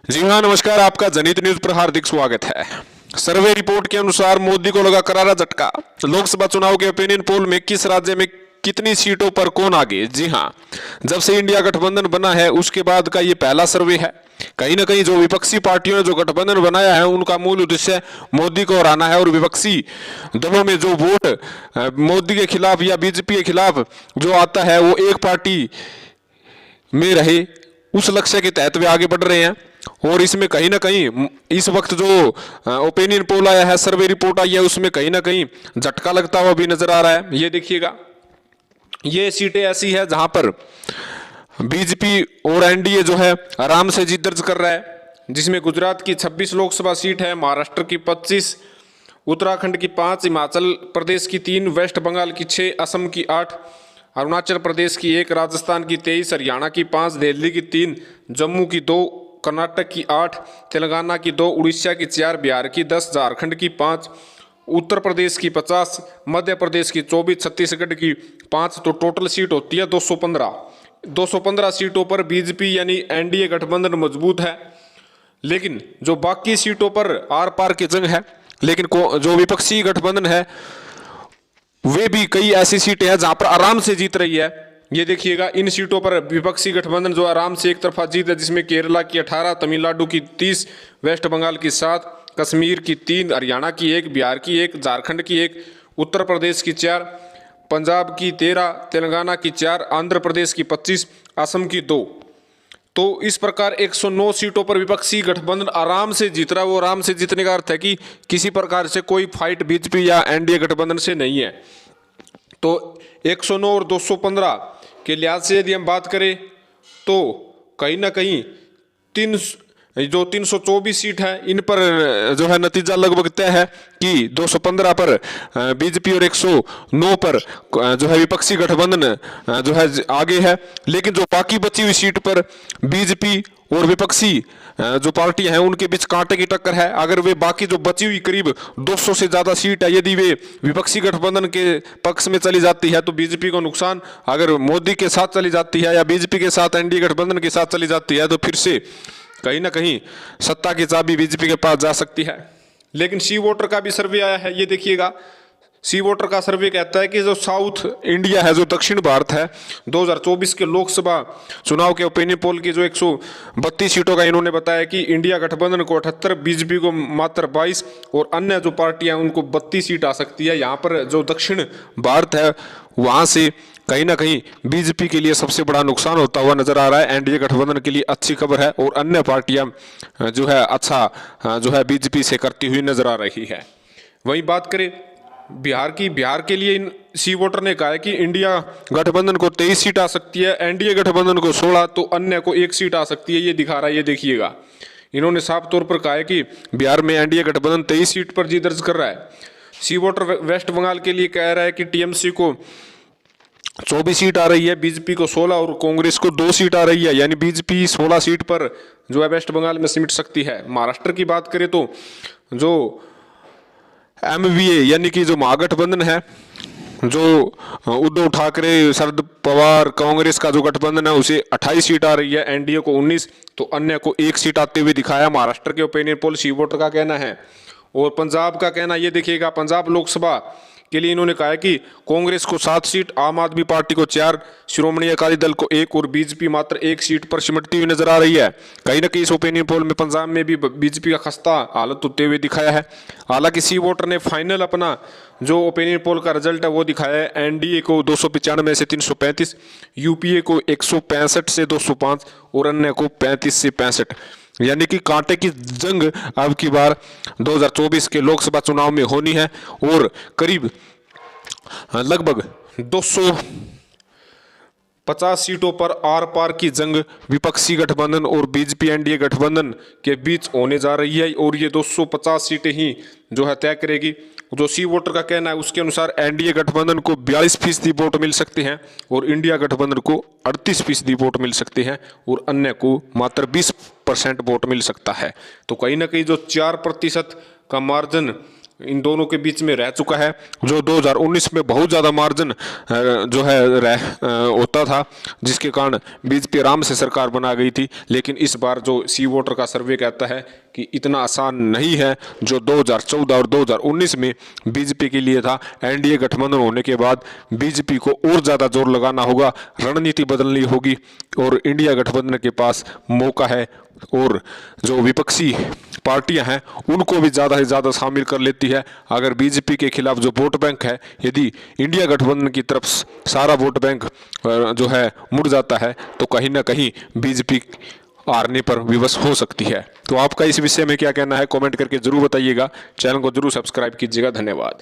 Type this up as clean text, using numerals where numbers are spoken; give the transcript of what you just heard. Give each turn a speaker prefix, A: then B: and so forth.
A: जी हाँ, नमस्कार। आपका जनहित न्यूज पर हार्दिक स्वागत है। सर्वे रिपोर्ट के अनुसार मोदी को लगा करारा झटका। लोकसभा चुनाव के ओपिनियन पोल में किस राज्य में कितनी सीटों पर कौन आगे? जी हाँ, जब से इंडिया गठबंधन बना है उसके बाद का ये पहला सर्वे है। कहीं ना कहीं जो विपक्षी पार्टियों ने जो गठबंधन बनाया है उनका मूल उद्देश्य मोदी को हराना है, और विपक्षी दलों में जो वोट मोदी के खिलाफ या बीजेपी के खिलाफ जो आता है वो एक पार्टी में रहे, उस लक्ष्य के तहत वे आगे बढ़ रहे हैं। और इसमें कहीं ना कहीं इस वक्त जो ओपिनियन पोल आया है, सर्वे रिपोर्ट आई है, उसमें कहीं ना कहीं झटका लगता हुआ भी नजर आ रहा है। ये देखिएगा, ये सीटें ऐसी है जहां पर बीजेपी और एनडीए जो है आराम से जीत दर्ज कर रहा है, जिसमें गुजरात की 26 लोकसभा सीट है, महाराष्ट्र की 25, उत्तराखंड की 5, हिमाचल प्रदेश की 3, वेस्ट बंगाल की 6, असम की 8, अरुणाचल प्रदेश की 1, राजस्थान की 23, हरियाणा की 5, दिल्ली की 3, जम्मू की 2, कर्नाटक की 8, तेलंगाना की 2, उड़ीसा की 4, बिहार की 10, झारखंड की 5, उत्तर प्रदेश की 50, मध्य प्रदेश की 24, छत्तीसगढ़ की 5। तो टोटल सीट होती है 215। 215 सीटों पर बीजेपी यानी एनडीए गठबंधन मजबूत है, लेकिन जो बाकी सीटों पर आर पार की जंग है। लेकिन जो विपक्षी गठबंधन है वे भी कई ऐसी सीटें हैं जहां पर आराम से जीत रही है। ये देखिएगा, इन सीटों पर विपक्षी गठबंधन जो आराम से एक तरफा जीत है, जिसमें केरला की 18, तमिलनाडु की 30, वेस्ट बंगाल की 7, कश्मीर की 3, हरियाणा की 1, बिहार की 1, झारखंड की 1, उत्तर प्रदेश की 4, पंजाब की 13, तेलंगाना की 4, आंध्र प्रदेश की 25, असम की 2। तो इस प्रकार 109 सीटों पर विपक्षी गठबंधन आराम से जीत रहा है। वो आराम से जीतने का अर्थ है कि किसी प्रकार से कोई फाइट बीजेपी या एनडीए गठबंधन से नहीं है। तो 109 और 215 के लिहाज से यदि हम बात करें तो कहीं ना कहीं 324 सीट है, इन पर जो है नतीजा लगभग तय है कि 215 पर बीजेपी और 109 पर जो है विपक्षी गठबंधन जो है आगे है। लेकिन जो बाकी बची हुई सीट पर बीजेपी और विपक्षी जो पार्टियां हैं उनके बीच कांटे की टक्कर है। अगर वे बाकी जो बची हुई करीब 200 से ज्यादा सीट है, यदि वे विपक्षी गठबंधन के पक्ष में चली जाती है तो बीजेपी को नुकसान। अगर मोदी के साथ चली जाती है या बीजेपी के साथ एनडीए गठबंधन के साथ चली जाती है तो फिर से कहीं ना कहीं सत्ता की चाबी बीजेपी के पास जा सकती है। लेकिन सी वोटर का भी सर्वे आया है, ये देखिएगा। सी वोटर का सर्वे कहता है कि जो साउथ इंडिया है, जो दक्षिण भारत है, 2024 के लोकसभा चुनाव के ओपिनियन पोल की जो 132 सीटों का इन्होंने बताया कि इंडिया गठबंधन को 78, बीजेपी को मात्र 22 और अन्य जो पार्टियां उनको 32 सीट आ सकती है। यहाँ पर जो दक्षिण भारत है वहाँ से कहीं ना कहीं बीजेपी के लिए सबसे बड़ा नुकसान होता हुआ नजर आ रहा है। एनडीए गठबंधन के लिए अच्छी खबर है और अन्य पार्टियां जो है अच्छा जो है बीजेपी से करती हुई नजर आ रही है। वहीं बात करें बिहार की, बिहार के लिए इन सी वोटर ने कहा है कि इंडिया गठबंधन को 23 सीट आ सकती है, एनडीए गठबंधन को 16, तो अन्य को 1 सीट आ सकती है। ये दिखा रहा है, ये देखिएगा। इन्होंने साफ तौर पर कहा है कि बिहार में एनडीए गठबंधन 23 सीट पर जीत दर्ज कर रहा है। सी वोटर वेस्ट बंगाल के लिए कह रहा है कि टीएमसी को 24 सीट आ रही है, बीजेपी को 16 और कांग्रेस को 2 सीट आ रही है, यानी बीजेपी 16 सीट पर जो है वेस्ट बंगाल में सिमट सकती है। महाराष्ट्र की बात करें तो जो एमवीए यानी कि जो महागठबंधन है, जो उद्धव ठाकरे, शरद पवार, कांग्रेस का जो गठबंधन है, उसे 28 सीट आ रही है, एनडीए को 19, तो अन्य को 1 सीट आते हुए दिखाया। महाराष्ट्र के ओपिनियन पोल सी वोटर का कहना है। और पंजाब का कहना ये देखिएगा, पंजाब लोकसभा के लिए इन्होंने कहा है कि कांग्रेस को 7 सीट, आम आदमी पार्टी को 4, श्रोमणी अकाली दल को 1 और बीजेपी मात्र 1 सीट पर सिमटती हुई नजर आ रही है। कहीं ना कहीं इस ओपिनियन पोल में पंजाब में भी बीजेपी का खस्ता हालत होते हुए दिखाया है। हालांकि सी वोटर ने फाइनल अपना जो ओपिनियन पोल का रिजल्ट है वो दिखाया है। एनडीए को 295 से 335, यूपीए को 165 से 205 और अन्य को 35 से 65, यानी कि कांटे की जंग अब की बार 2024 के लोकसभा चुनाव में होनी है। और करीब लगभग 250 सीटों पर आर पार की जंग विपक्षी गठबंधन और बीजेपी एनडीए गठबंधन के बीच होने जा रही है। और ये 250 सीटें ही जो है तय करेगी। जो सी वोटर का कहना है उसके अनुसार एनडीए गठबंधन को 42% वोट मिल सकते हैं और इंडिया गठबंधन को 38% वोट मिल सकते हैं और अन्य को मात्र 20% वोट मिल सकता है। तो कहीं ना कहीं जो 4% का मार्जिन इन दोनों के बीच में रह चुका है, जो 2019 में बहुत ज़्यादा मार्जिन जो है होता था, जिसके कारण बीजेपी आराम से सरकार बना गई थी। लेकिन इस बार जो सी वोटर का सर्वे कहता है कि इतना आसान नहीं है जो 2014 और 2019 में बीजेपी के लिए था। एनडीए गठबंधन होने के बाद बीजेपी को और ज़्यादा जोर लगाना होगा, रणनीति बदलनी होगी और इंडिया गठबंधन के पास मौका है और जो विपक्षी पार्टियां हैं उनको भी ज़्यादा से ज़्यादा शामिल कर लेती है। अगर बीजेपी के खिलाफ जो वोट बैंक है, यदि इंडिया गठबंधन की तरफ सारा वोट बैंक जो है मुड़ जाता है तो कहीं ना कहीं बीजेपी हारने पर विवश हो सकती है। तो आपका इस विषय में क्या कहना है, कमेंट करके जरूर बताइएगा। चैनल को जरूर सब्सक्राइब कीजिएगा। धन्यवाद।